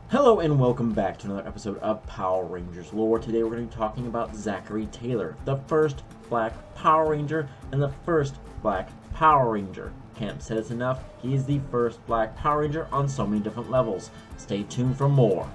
Hello and welcome back to another episode of Power Rangers Lore. Today we're going to be talking about Zachary Taylor, the first Black Power Ranger and the first Black Power Ranger. Can't say this enough, he is the first Black Power Ranger on so many different levels. Stay tuned for more.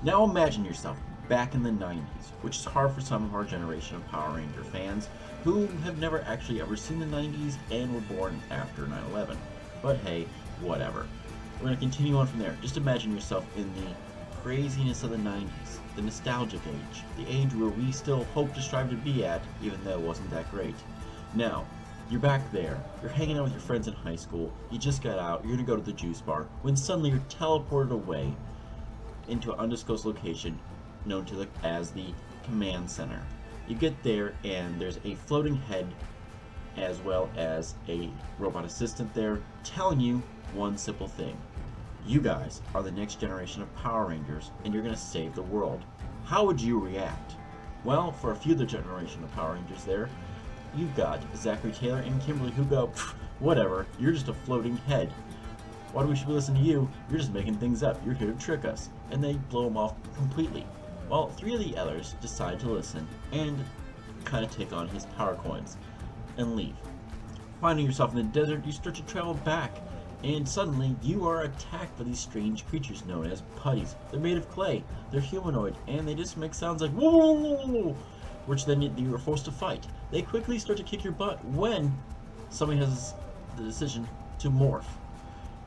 Now imagine yourself back in the 90s, which is hard for some of our generation of Power Ranger fans who have never actually ever seen the 90s and were born after 9/11. But hey, whatever. We're going to continue on from there. Just imagine yourself in the craziness of the 90s, the nostalgic age, the age where we still hope to strive to be at, even though it wasn't that great. Now, you're back there, you're hanging out with your friends in high school, you just got out, you're going to go to the juice bar, when suddenly you're teleported away into an undisclosed location known as the command center. You get there and there's a floating head as well as a robot assistant there telling you one simple thing. You guys are the next generation of Power Rangers and you're going to save the world. How would you react? Well, for a few of the generation of Power Rangers there, you've got Zachary Taylor and Kimberly who go, whatever, you're just a floating head. Why do we should listen to you? You're just making things up. You're here to trick us. And they blow him off completely. Well, three of the others decide to listen and kind of take on his power coins and leave. Finding yourself in the desert, you start to travel back, and suddenly you are attacked by these strange creatures known as putties. They're made of clay, they're humanoid, and they just make sounds like whoa, which then you are forced to fight. They quickly start to kick your butt when somebody has the decision to morph.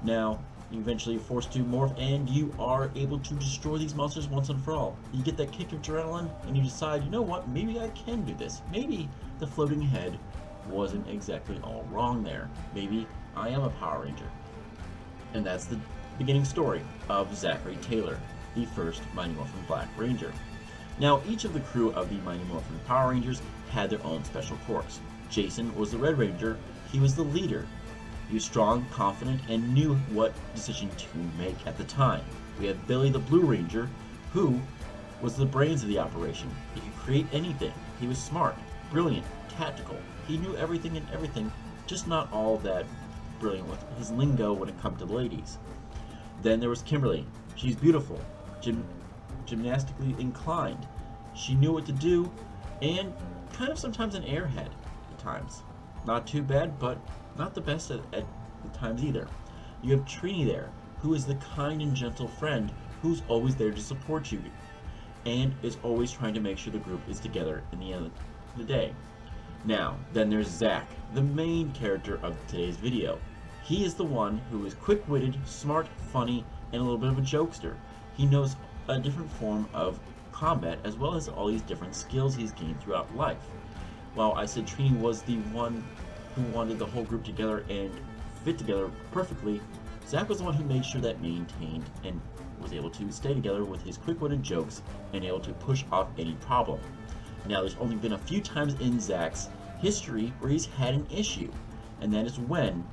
Now, you eventually are forced to morph and you are able to destroy these monsters once and for all. You get that kick of adrenaline and you decide, you know what, maybe I can do this. Maybe the floating head wasn't exactly all wrong there. Maybe I am a Power Ranger. And that's the beginning story of Zachary Taylor, the first Mighty Morphin Black Ranger. Now, each of the crew of the Mighty Morphin Power Rangers had their own special quirks. Jason was the Red Ranger. He was the leader. He was strong, confident, and knew what decision to make at the time. We had Billy the Blue Ranger, who was the brains of the operation. He could create anything. He was smart, brilliant, tactical. He knew everything and everything, just not all that brilliant with his lingo when it comes to the ladies. Then there was Kimberly. She's beautiful, gymnastically inclined. She knew what to do, and kind of sometimes an airhead at times. Not too bad, but not the best at times either. You have Trini there, who is the kind and gentle friend who's always there to support you and is always trying to make sure the group is together in the end of the day. Now, then there's Zack, the main character of today's video. He is the one who is quick-witted, smart, funny, and a little bit of a jokester. He knows a different form of combat as well as all these different skills he's gained throughout life. While I said Trini was the one who wanted the whole group together and fit together perfectly, Zack was the one who made sure that maintained and was able to stay together with his quick-witted jokes and able to push off any problem. Now, there's only been a few times in Zack's history where he's had an issue, and that is when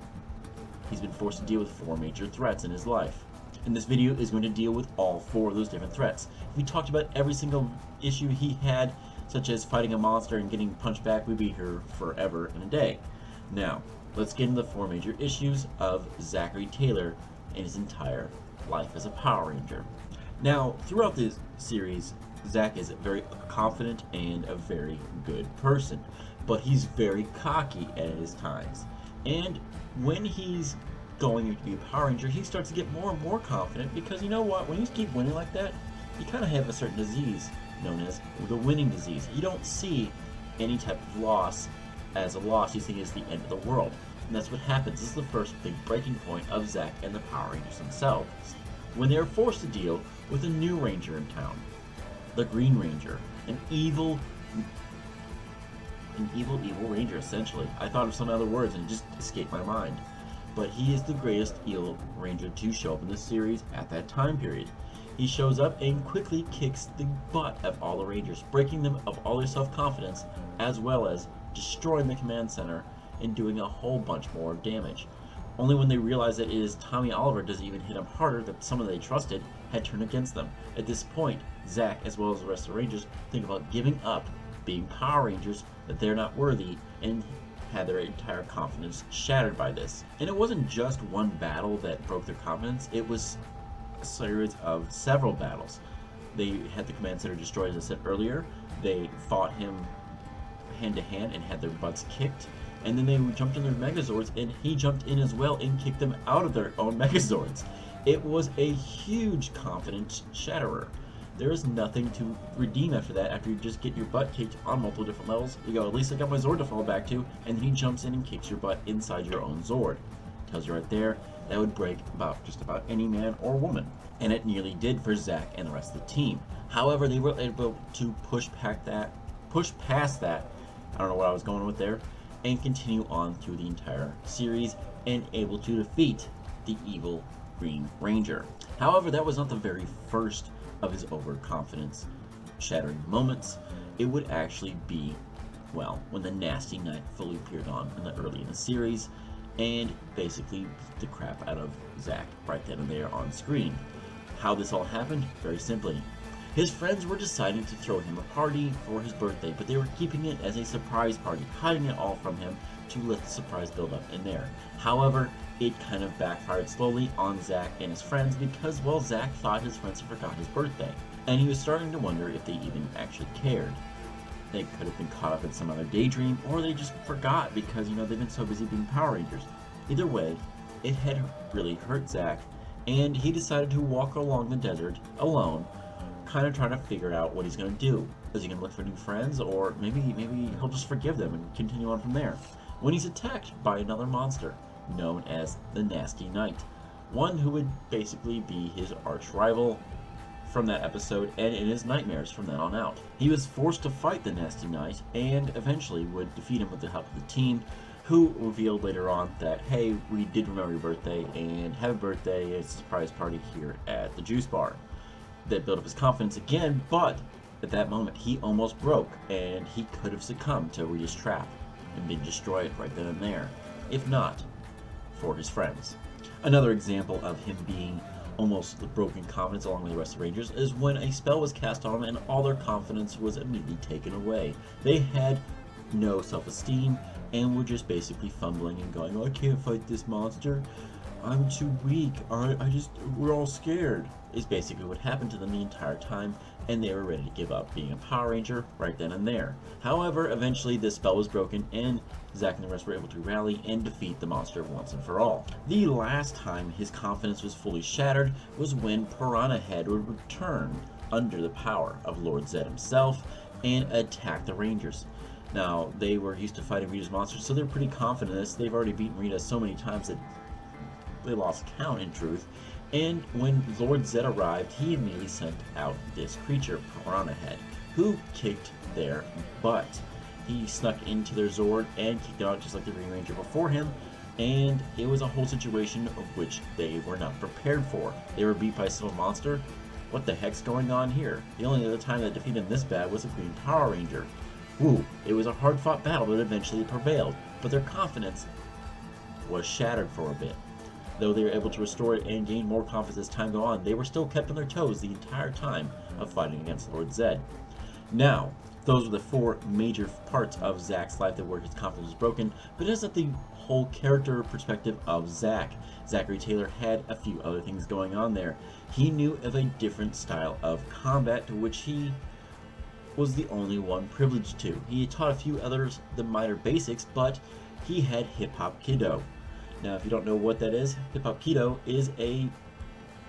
he's been forced to deal with 4 major threats in his life. And this video is going to deal with all 4 of those different threats. If we talked about every single issue he had, such as fighting a monster and getting punched back, we'd be here forever and a day. Now, let's get into the 4 major issues of Zachary Taylor and his entire life as a Power Ranger. Now, throughout this series, Zack is very confident and a very good person, but he's very cocky at his times. And when he's going to be a Power Ranger, he starts to get more and more confident because you know what, when you keep winning like that, you kind of have a certain disease known as the winning disease. You don't see any type of loss as a loss, you think it's the end of the world. And that's what happens. This is the first big breaking point of Zack and the Power Rangers themselves, when they are forced to deal with a new Ranger in town, the Green Ranger, an evil Ranger, essentially. I thought of some other words and it just escaped my mind. But he is the greatest evil Ranger to show up in the series at that time period. He shows up and quickly kicks the butt of all the Rangers, breaking them of all their self-confidence, as well as destroying the command center and doing a whole bunch more damage. Only when they realize that it is Tommy Oliver does it even hit them harder that someone they trusted had turned against them. At this point, Zack, as well as the rest of the Rangers, think about giving up being Power Rangers, that they're not worthy, and had their entire confidence shattered by this. And it wasn't just one battle that broke their confidence, it was a series of several battles. They had the command center destroyed, as I said earlier. They fought him hand to hand and had their butts kicked. And then they jumped in their Megazords, and he jumped in as well and kicked them out of their own Megazords. It was a huge confidence shatterer. There is nothing to redeem after that. After you just get your butt kicked on multiple different levels, you go, at least I got my Zord to fall back to, and then he jumps in and kicks your butt inside your own Zord. Tells you right there, that would break just about any man or woman. And it nearly did for Zack and the rest of the team. However, they were able to push past that, I don't know what I was going with there, and continue on through the entire series and able to defeat the evil Green Ranger. However, that was not the very first of his overconfidence shattering moments. It would actually be, well, when the Nasty Knight fully appeared on early in the series and basically beat the crap out of Zack right then and there on screen. How this all happened? Very simply. His friends were deciding to throw him a party for his birthday, but they were keeping it as a surprise party, hiding it all from him to let the surprise build up in there. However, it kind of backfired slowly on Zack and his friends because, well, Zack thought his friends had forgot his birthday, and he was starting to wonder if they even actually cared. They could have been caught up in some other daydream, or they just forgot because, they've been so busy being Power Rangers. Either way, it had really hurt Zack, and he decided to walk along the desert alone, kind of trying to figure out what he's going to do. Is he going to look for new friends, or maybe he'll just forgive them and continue on from there? When he's attacked by another monster, known as the Nasty Knight, one who would basically be his arch rival from that episode and in his nightmares from then on out. He was forced to fight the Nasty Knight and eventually would defeat him with the help of the team, who revealed later on that, hey, we did remember your birthday and happy birthday, it's a surprise party here at the juice bar. That built up his confidence again, but at that moment he almost broke and he could have succumbed to Rita's trap and been destroyed right then and there, if not for his friends. Another example of him being almost the broken confidence along with the rest of the Rangers is when a spell was cast on them and all their confidence was immediately taken away. They had no self-esteem and were just basically fumbling and going, oh, I can't fight this monster, I'm too weak, we're all scared, is basically what happened to them the entire time, and they were ready to give up being a Power Ranger right then and there. However, eventually this spell was broken and Zack and the rest were able to rally and defeat the monster once and for all. The last time his confidence was fully shattered was when Piranha Head would return under the power of Lord Zed himself and attack the Rangers. Now, they were used to fighting Rita's monsters, so they're pretty confident in this. They've already beaten Rita so many times that they lost count in truth. And when Lord Zed arrived, he immediately sent out this creature, Piranha Head, who kicked their butt. He snuck into their Zord and kicked it out just like the Green Ranger before him, and it was a whole situation of which they were not prepared for. They were beat by a single monster. What the heck's going on here? The only other time that defeated them this bad was a Green Power Ranger. Woo, it was a hard-fought battle, but eventually prevailed. But their confidence was shattered for a bit. Though they were able to restore it and gain more confidence as time go on, they were still kept on their toes the entire time of fighting against Lord Zed. Now, those were the four major parts of Zack's life that where his confidence was broken, but it isn't the whole character perspective of Zack. Zachary Taylor had a few other things going on there. He knew of a different style of combat to which he was the only one privileged to. He had taught a few others the minor basics, but he had Hip-Hop Kido. Now, if you don't know what that is, Hip-Hop Kido is a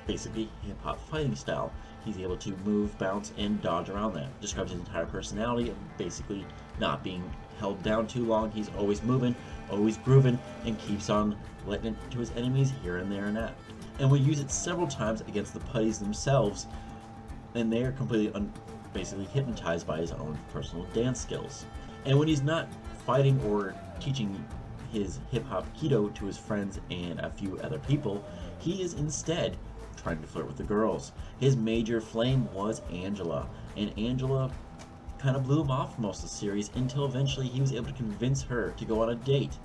basically hip-hop fighting style. He's able to move, bounce, and dodge around that. Describes his entire personality of basically not being held down too long. He's always moving, always grooving, and keeps on letting it to his enemies here and there and that. And will use it several times against the putties themselves, and they are completely basically hypnotized by his own personal dance skills. And when he's not fighting or teaching his hip-hop Kido to his friends and a few other people, he is instead trying to flirt with the girls. His major flame was Angela, and Angela kind of blew him off for most of the series until eventually he was able to convince her to go on a date.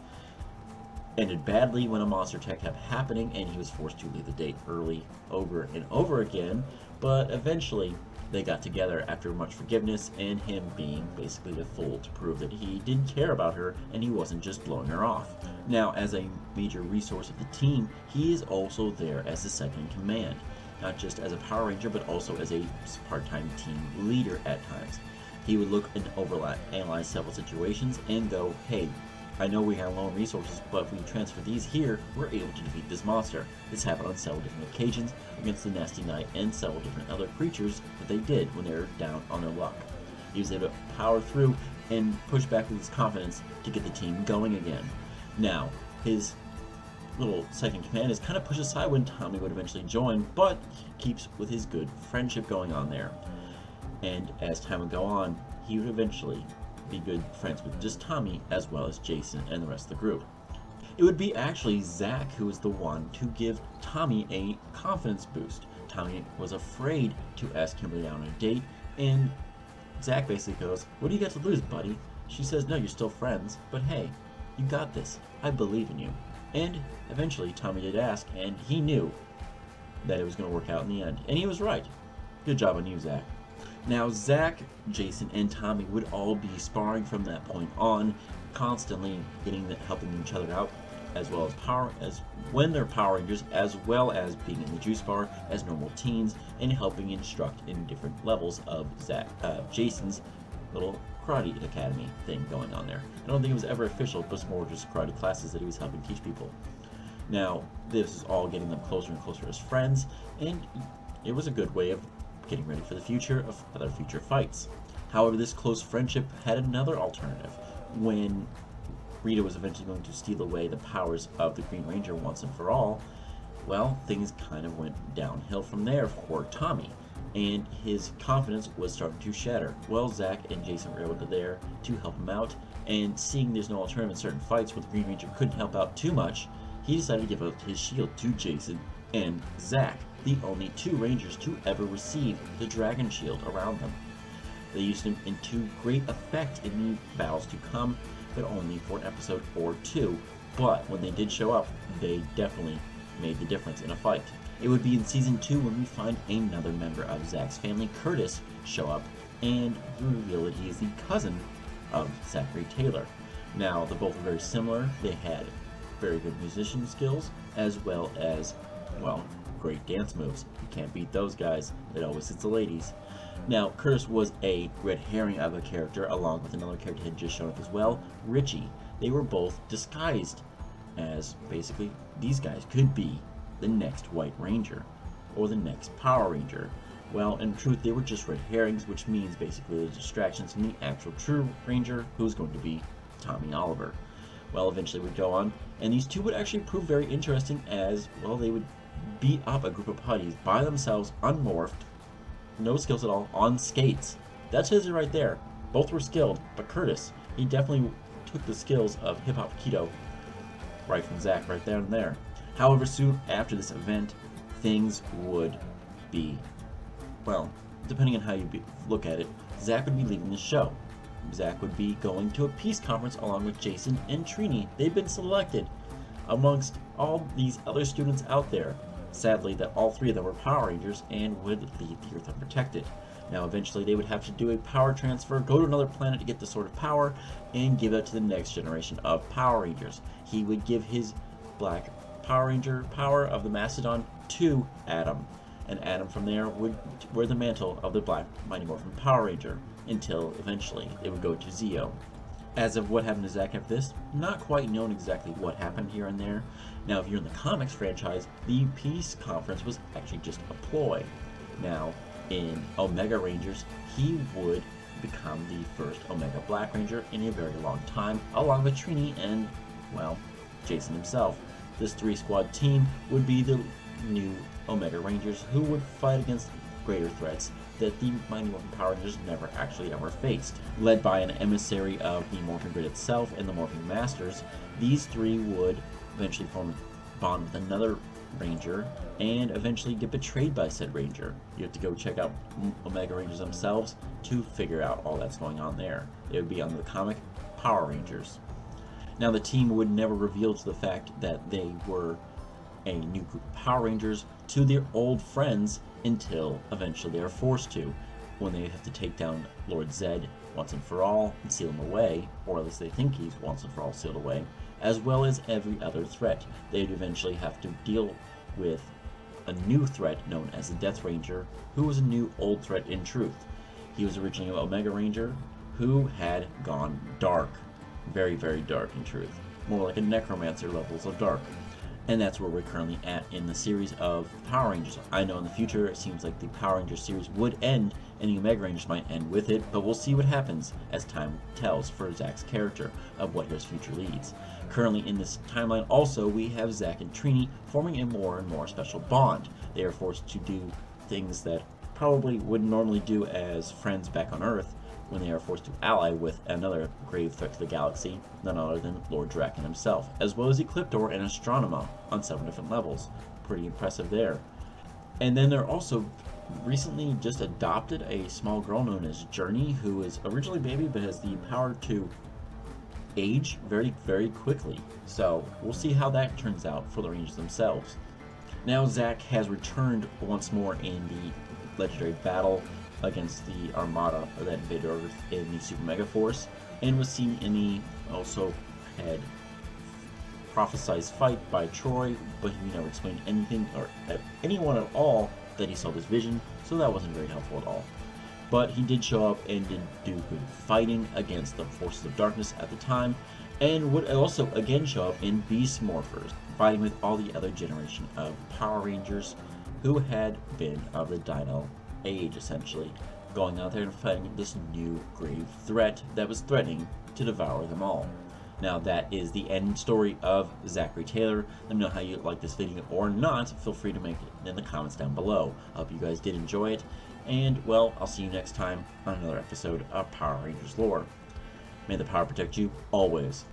Ended badly when a monster attack kept happening and he was forced to leave the date early over and over again, but eventually They got together after much forgiveness and him being basically a fool to prove that he did care about her and he wasn't just blowing her off. Now, as a major resource of the team, he is also there as the second in command, not just as a Power Ranger, but also as a part-time team leader at times. He would look and analyze several situations and go, hey, I know we have low resources, but if we transfer these here, we're able to defeat this monster. This happened on several different occasions against the Nasty Knight and several different other creatures that they did when they were down on their luck. He was able to power through and push back with his confidence to get the team going again. Now, his little second command is kind of pushed aside when Tommy would eventually join, but he keeps with his good friendship going on there. And as time would go on, he would eventually be good friends with just Tommy as well as Jason and the rest of the group. It would be actually Zack who was the one to give Tommy a confidence boost. Tommy was afraid to ask Kimberly out on a date, and Zack basically goes, what do you got to lose, buddy? She says, no, you're still friends, but hey, you got this. I believe in you. And eventually Tommy did ask, and he knew that it was going to work out in the end. And he was right. Good job on you, Zack. Now, Zack, Jason, and Tommy would all be sparring from that point on, constantly helping each other out, as well as when they're Power Rangers, as well as being in the juice bar as normal teens, and helping instruct in different levels of Jason's little karate academy thing going on there. I don't think it was ever official, but it's more just karate classes that he was helping teach people. Now, this is all getting them closer and closer as friends, and it was a good way of getting ready for the future of other future fights. However, this close friendship had another alternative. When Rita was eventually going to steal away the powers of the Green Ranger once and for all, well, things kind of went downhill from there for Tommy, and his confidence was starting to shatter. Well, Zack and Jason were able to help him out, and seeing there's no alternative in certain fights where the Green Ranger couldn't help out too much, he decided to give up his shield to Jason and Zack, the only two Rangers to ever receive the Dragon Shield around them. They used him to great effect in the battles to come, but only for an episode or two. But when they did show up, they definitely made the difference in a fight. It would be in Season 2 when we find another member of Zack's family, Curtis, show up and reveal that he is the cousin of Zack Taylor. Now, they both were very similar. They had very good musician skills, as well as, well, great dance moves. You can't beat those guys. It always hits the ladies. Now, Curtis was a red herring of a character, along with another character that had just shown up as well, Richie. They were both disguised as, basically, these guys could be the next White Ranger, or the next Power Ranger. Well, in truth, they were just red herrings, which means basically the distractions from the actual true Ranger, who's going to be Tommy Oliver. Well, eventually we'd go on, and these two would actually prove very interesting as, well, they would beat up a group of putties by themselves, unmorphed, no skills at all, on skates. That's his right there. Both were skilled, but Curtis, he definitely took the skills of Hip Hop Keto right from Zack right there and there. However, soon after this event, things would be, well, depending on how you look at it, Zack would be leaving the show. Zack would be going to a peace conference along with Jason and Trini. They've been selected amongst all these other students out there. Sadly, that all three of them were Power Rangers and would leave the Earth unprotected. Now, eventually, they would have to do a power transfer, go to another planet to get the Sword of Power, and give it to the next generation of Power Rangers. He would give his Black Power Ranger power of the Mastodon to Adam, and Adam from there would wear the mantle of the Black Mighty Morphin Power Ranger, until eventually it would go to Zeo. As of what happened to Zack after this, not quite known exactly what happened here and there. Now, if you're in the comics franchise, the Peace Conference was actually just a ploy. Now, in Omega Rangers, he would become the first Omega Black Ranger in a very long time, along with Trini and, well, Jason himself. This three-squad team would be the new Omega Rangers who would fight against greater threats that the Mighty Morphin Power Rangers never actually ever faced. Led by an emissary of the Morphin Grid itself and the Morphin Masters, these three would eventually form a bond with another Ranger and eventually get betrayed by said Ranger. You have to go check out Omega Rangers themselves to figure out all that's going on there. It would be under the comic Power Rangers. Now, the team would never reveal to the fact that they were a new group of Power Rangers to their old friends until eventually they are forced to. when they have to take down Lord Zed once and for all and seal him away, or at least they think he's once and for all sealed away, as well as every other threat. They'd eventually have to deal with a new threat known as the Death Ranger, who was a new old threat in truth. He was originally an Omega Ranger who had gone dark. Very, very dark in truth. More like a necromancer levels of dark. And that's where we're currently at in the series of Power Rangers. I know in the future it seems like the Power Rangers series would end and the Omega Rangers might end with it, but we'll see what happens as time tells for Zack's character of what his future leads. Currently in this timeline also we have Zack and Trini forming a more and more special bond. They are forced to do things that probably wouldn't normally do as friends back on Earth, when they are forced to ally with another grave threat to the galaxy, none other than Lord Drakkon himself, as well as Ecliptor and Astronema on 7 different levels. Pretty impressive there. And then they're also recently just adopted a small girl known as Journey, who is originally a baby but has the power to age very, very quickly. So we'll see how that turns out for the Rangers themselves. Now Zack has returned once more in the legendary battle against the Armada that invaded Earth in the Super Mega Force, and was seen in the also had prophesized fight by Troy, but he never explained anything or anyone at all that he saw this vision, so that wasn't very helpful at all. But he did show up and did do good fighting against the forces of darkness at the time, and would also again show up in Beast Morphers, fighting with all the other generation of Power Rangers who had been of the Dino Age, essentially, going out there and fighting this new grave threat that was threatening to devour them all. Now that is the end story of Zack Taylor. Let me know how you like this video or not. Feel free to make it in the comments down below. I hope you guys did enjoy it, and well, I'll see you next time on another episode of Power Rangers Lore. May the power protect you always.